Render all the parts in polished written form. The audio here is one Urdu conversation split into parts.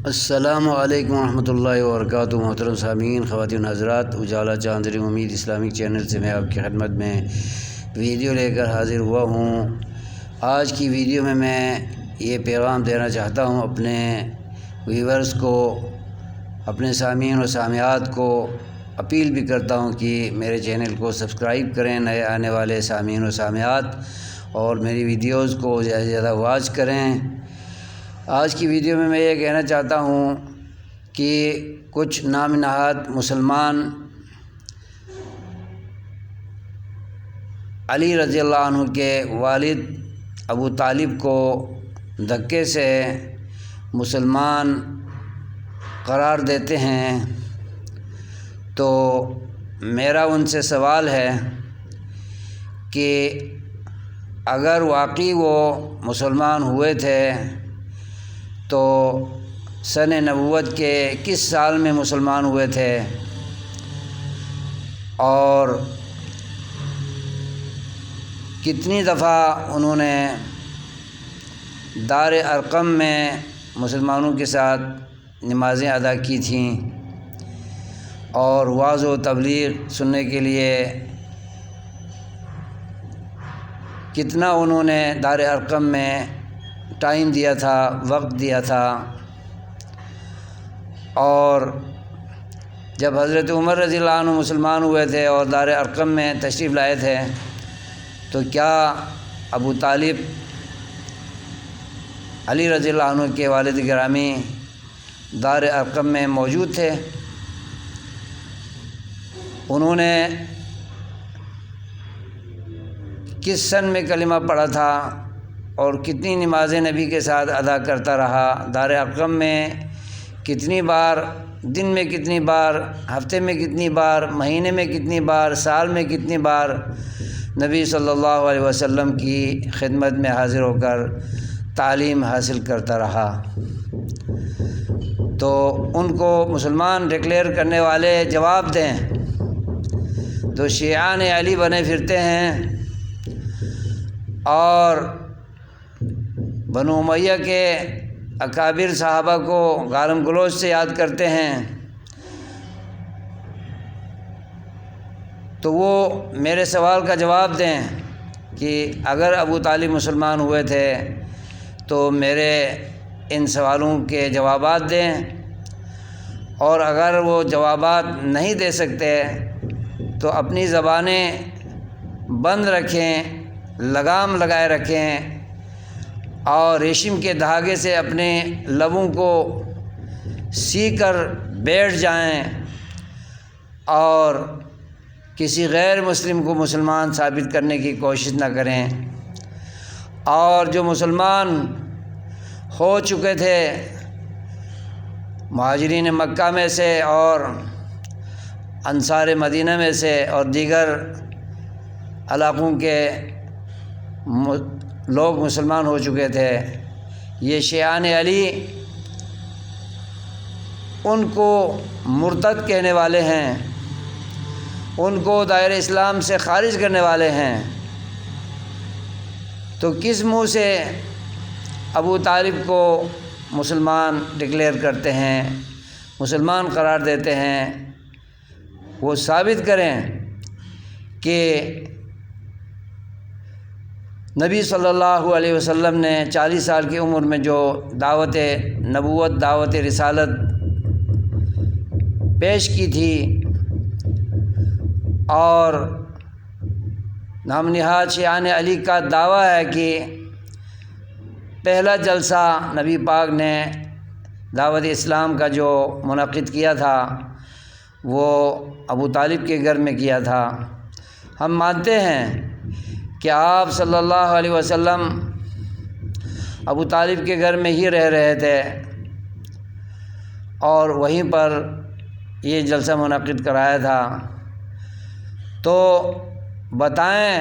السلام علیکم ورحمۃ اللہ وبرکاتہ۔ محترم سامعین، خواتین حضرات، اجالا چاندری امید اسلامک چینل سے میں آپ کی خدمت میں ویڈیو لے کر حاضر ہوا ہوں۔ آج کی ویڈیو میں یہ پیغام دینا چاہتا ہوں اپنے ویورز کو، اپنے سامعین و سامعات کو اپیل بھی کرتا ہوں کہ میرے چینل کو سبسکرائب کریں نئے آنے والے سامعین و سامعات، اور میری ویڈیوز کو زیادہ سے زیادہ واچ کریں۔ آج کی ویڈیو میں یہ کہنا چاہتا ہوں کہ کچھ نام نہاد مسلمان علی رضی اللہ عنہ کے والد ابو طالب کو دھکے سے مسلمان قرار دیتے ہیں، تو میرا ان سے سوال ہے کہ اگر واقعی وہ مسلمان ہوئے تھے تو سن نبوت کے کس سال میں مسلمان ہوئے تھے، اور کتنی دفعہ انہوں نے دار ارقم میں مسلمانوں کے ساتھ نمازیں ادا کی تھیں، اور وعظ و تبلیغ سننے کے لیے کتنا انہوں نے دار ارقم میں ٹائم دیا تھا، وقت دیا تھا۔ اور جب حضرت عمر رضی اللہ عنہ مسلمان ہوئے تھے اور دار ارقم میں تشریف لائے تھے، تو کیا ابو طالب علی رضی اللہ عنہ کے والد گرامی دار ارقم میں موجود تھے؟ انہوں نے کس سن میں کلمہ پڑھا تھا اور کتنی نمازیں نبی کے ساتھ ادا کرتا رہا؟ دار ارقم میں کتنی بار، دن میں کتنی بار، ہفتے میں کتنی بار، مہینے میں کتنی بار، سال میں کتنی بار نبی صلی اللہ علیہ وسلم کی خدمت میں حاضر ہو کر تعلیم حاصل کرتا رہا؟ تو ان کو مسلمان ڈکلیئر کرنے والے جواب دیں۔ تو شیعان علی بنے پھرتے ہیں اور بنو امیہ کے اکابر صحابہ کو گالم گلوچ سے یاد کرتے ہیں، تو وہ میرے سوال کا جواب دیں کہ اگر ابو طالب مسلمان ہوئے تھے تو میرے ان سوالوں کے جوابات دیں، اور اگر وہ جوابات نہیں دے سکتے تو اپنی زبانیں بند رکھیں، لگام لگائے رکھیں، اور ریشم کے دھاگے سے اپنے لبوں کو سی کر بیٹھ جائیں، اور کسی غیر مسلم کو مسلمان ثابت کرنے کی کوشش نہ کریں۔ اور جو مسلمان ہو چکے تھے مہاجرین مکہ میں سے اور انصار مدینہ میں سے اور دیگر علاقوں کے لوگ مسلمان ہو چکے تھے، یہ شیعان علی ان کو مرتد کہنے والے ہیں، ان کو دائرہ اسلام سے خارج کرنے والے ہیں۔ تو کس منہ سے ابو طالب کو مسلمان ڈکلیئر کرتے ہیں، مسلمان قرار دیتے ہیں؟ وہ ثابت کریں کہ نبی صلی اللہ علیہ وسلم نے 40 سال کی عمر میں جو دعوت نبوت، دعوت رسالت پیش کی تھی، اور نام نہاد شیعان علی کا دعویٰ ہے کہ پہلا جلسہ نبی پاک نے دعوت اسلام کا جو منعقد کیا تھا وہ ابو طالب کے گھر میں کیا تھا۔ ہم مانتے ہیں کہ آپ صلی اللہ علیہ وسلم ابو طالب کے گھر میں ہی رہ رہے تھے، اور وہیں پر یہ جلسہ منعقد کرایا تھا۔ تو بتائیں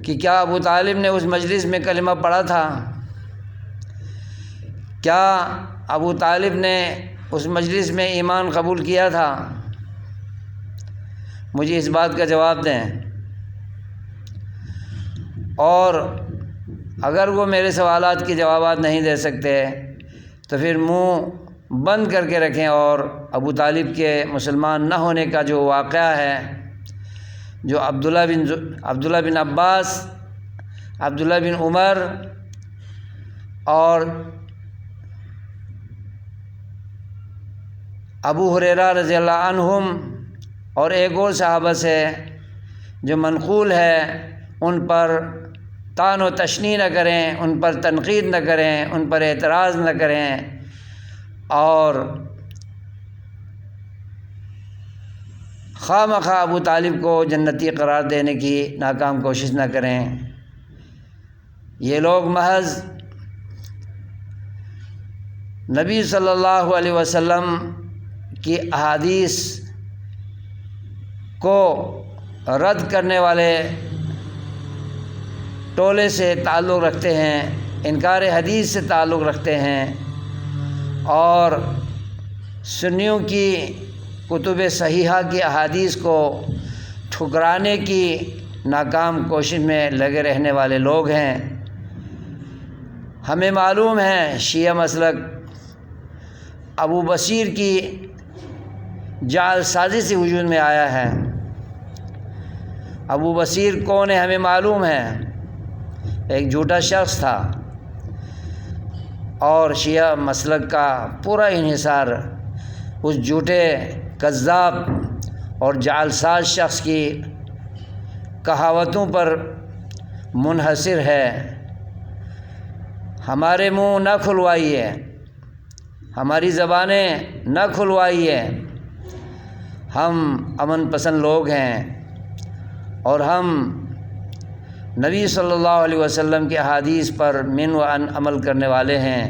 کہ کیا ابو طالب نے اس مجلس میں کلمہ پڑھا تھا؟ کیا ابو طالب نے اس مجلس میں ایمان قبول کیا تھا؟ مجھے اس بات کا جواب دیں۔ اور اگر وہ میرے سوالات کے جوابات نہیں دے سکتے تو پھر منہ بند کر کے رکھیں، اور ابو طالب کے مسلمان نہ ہونے کا جو واقعہ ہے، جو عبداللہ بن عباس، عبداللہ بن عمر اور ابو ہریرہ رضی اللہ عنہم اور ایک اور صحابہ سے جو منقول ہے، ان پر طعن و تشنیع نہ کریں، ان پر تنقید نہ کریں، ان پر اعتراض نہ کریں، اور خواہ مخواہ ابو طالب کو جنتی قرار دینے کی ناکام کوشش نہ کریں۔ یہ لوگ محض نبی صلی اللہ علیہ وسلم کی احادیث کو رد کرنے والے ٹولے سے تعلق رکھتے ہیں، انکار حدیث سے تعلق رکھتے ہیں، اور سنیوں کی کتب صحیحہ کی احادیث کو ٹھکرانے کی ناکام کوشش میں لگے رہنے والے لوگ ہیں۔ ہمیں معلوم ہے شیعہ مسلک ابو بصیر کی جعل سازی سے وجود میں آیا ہے۔ ابو بصیر کون ہے ہمیں معلوم ہے، ایک جھوٹا شخص تھا، اور شیعہ مسلک کا پورا انحصار اس جھوٹے کذاب اور جعل ساز شخص کی کہاوتوں پر منحصر ہے۔ ہمارے منہ نہ کھلوائیے، ہماری زبانیں نہ کھلوائیے، ہم امن پسند لوگ ہیں، اور ہم نبی صلی اللہ علیہ وسلم کے احادیث پر من و ان عمل کرنے والے ہیں،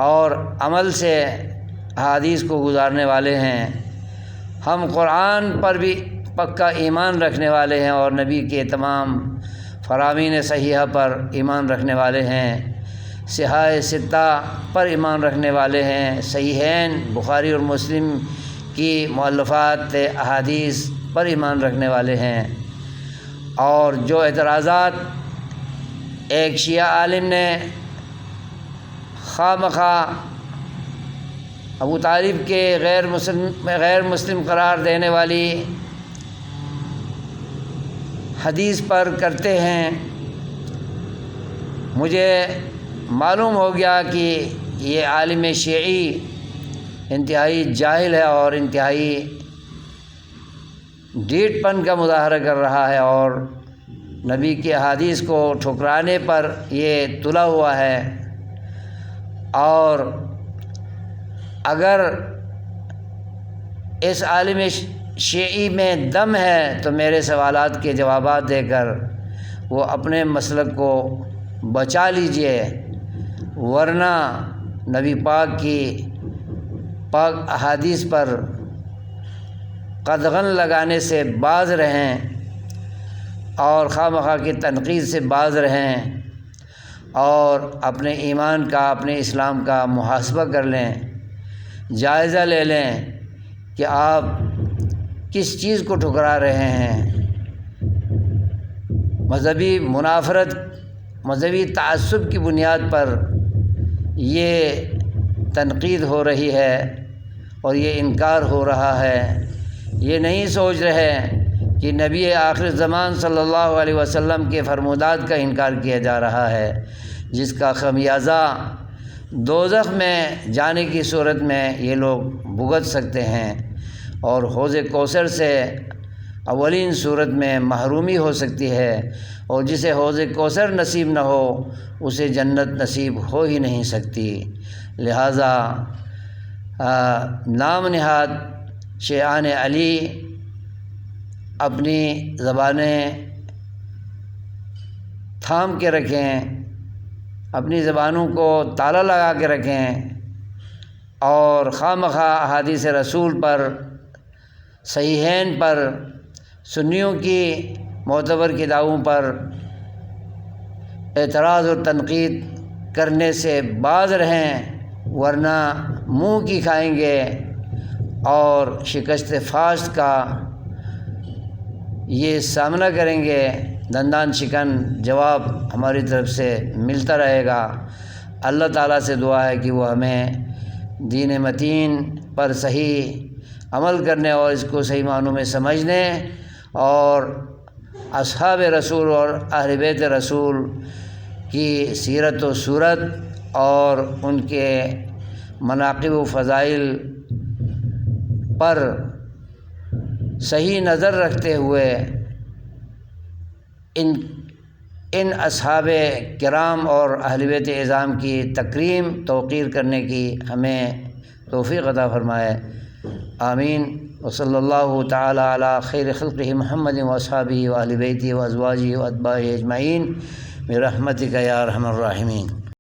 اور عمل سے احادیث کو گزارنے والے ہیں۔ ہم قرآن پر بھی پکا ایمان رکھنے والے ہیں، اور نبی کے تمام فرامین صحیحہ پر ایمان رکھنے والے ہیں، صحاح ستہ پر ایمان رکھنے والے ہیں، صحیحین بخاری اور مسلم کی مؤلفات احادیث پر ایمان رکھنے والے ہیں۔ اور جو اعتراضات ایک شیعہ عالم نے خواہ مخواہ ابو طالب کے غیر مسلم قرار دینے والی حدیث پر کرتے ہیں، مجھے معلوم ہو گیا کہ یہ عالم شیعی انتہائی جاہل ہے اور انتہائی ڈھیٹ پن کا مظاہرہ کر رہا ہے، اور نبی کی احادیث کو ٹھکرانے پر یہ تلا ہوا ہے۔ اور اگر اس عالم شیعی میں دم ہے تو میرے سوالات کے جوابات دے کر وہ اپنے مسلک کو بچا لیجئے، ورنہ نبی پاک کی پاک احادیث پر قدغن لگانے سے باز رہیں، اور خواہ مخواہ کی تنقید سے باز رہیں، اور اپنے ایمان کا، اپنے اسلام کا محاسبہ کر لیں، جائزہ لے لیں کہ آپ کس چیز کو ٹھکرا رہے ہیں۔ مذہبی منافرت، مذہبی تعصب کی بنیاد پر یہ تنقید ہو رہی ہے اور یہ انکار ہو رہا ہے۔ یہ نہیں سوچ رہے کہ نبی آخر زمان صلی اللہ علیہ وسلم کے فرمودات کا انکار کیا جا رہا ہے، جس کا خمیازہ دوزخ میں جانے کی صورت میں یہ لوگ بھگت سکتے ہیں، اور حوض کوثر سے اولین صورت میں محرومی ہو سکتی ہے، اور جسے حوض کوثر نصیب نہ ہو اسے جنت نصیب ہو ہی نہیں سکتی۔ لہٰذا نام نہاد شیعان علی اپنی زبانیں تھام کے رکھیں، اپنی زبانوں کو تالا لگا کے رکھیں، اور خواہ مخواہ احادیث رسول پر، صحیحین پر، سنیوں کی معتبر کتابوں پر اعتراض اور تنقید کرنے سے باز رہیں، ورنہ منہ کی کھائیں گے، اور شکست فاش کا یہ سامنا کریں گے۔ دندان شکن جواب ہماری طرف سے ملتا رہے گا۔ اللہ تعالیٰ سے دعا ہے کہ وہ ہمیں دین متین پر صحیح عمل کرنے اور اس کو صحیح معنوں میں سمجھنے، اور اصحاب رسول اور اہل بیت رسول کی سیرت و صورت اور ان کے مناقب و فضائل پر صحیح نظر رکھتے ہوئے ان اصحاب کرام اور اہل بیت اعظام کی تکریم توقیر کرنے کی ہمیں توفیق عطا فرمائے، آمین۔ وصلی اللہ تعالی علی خیر خلقہ محمد و اصحابہ و اہل بیتہ و ازواجہ و اتباعہ اجمعین برحمتک یا ارحم الراحمین۔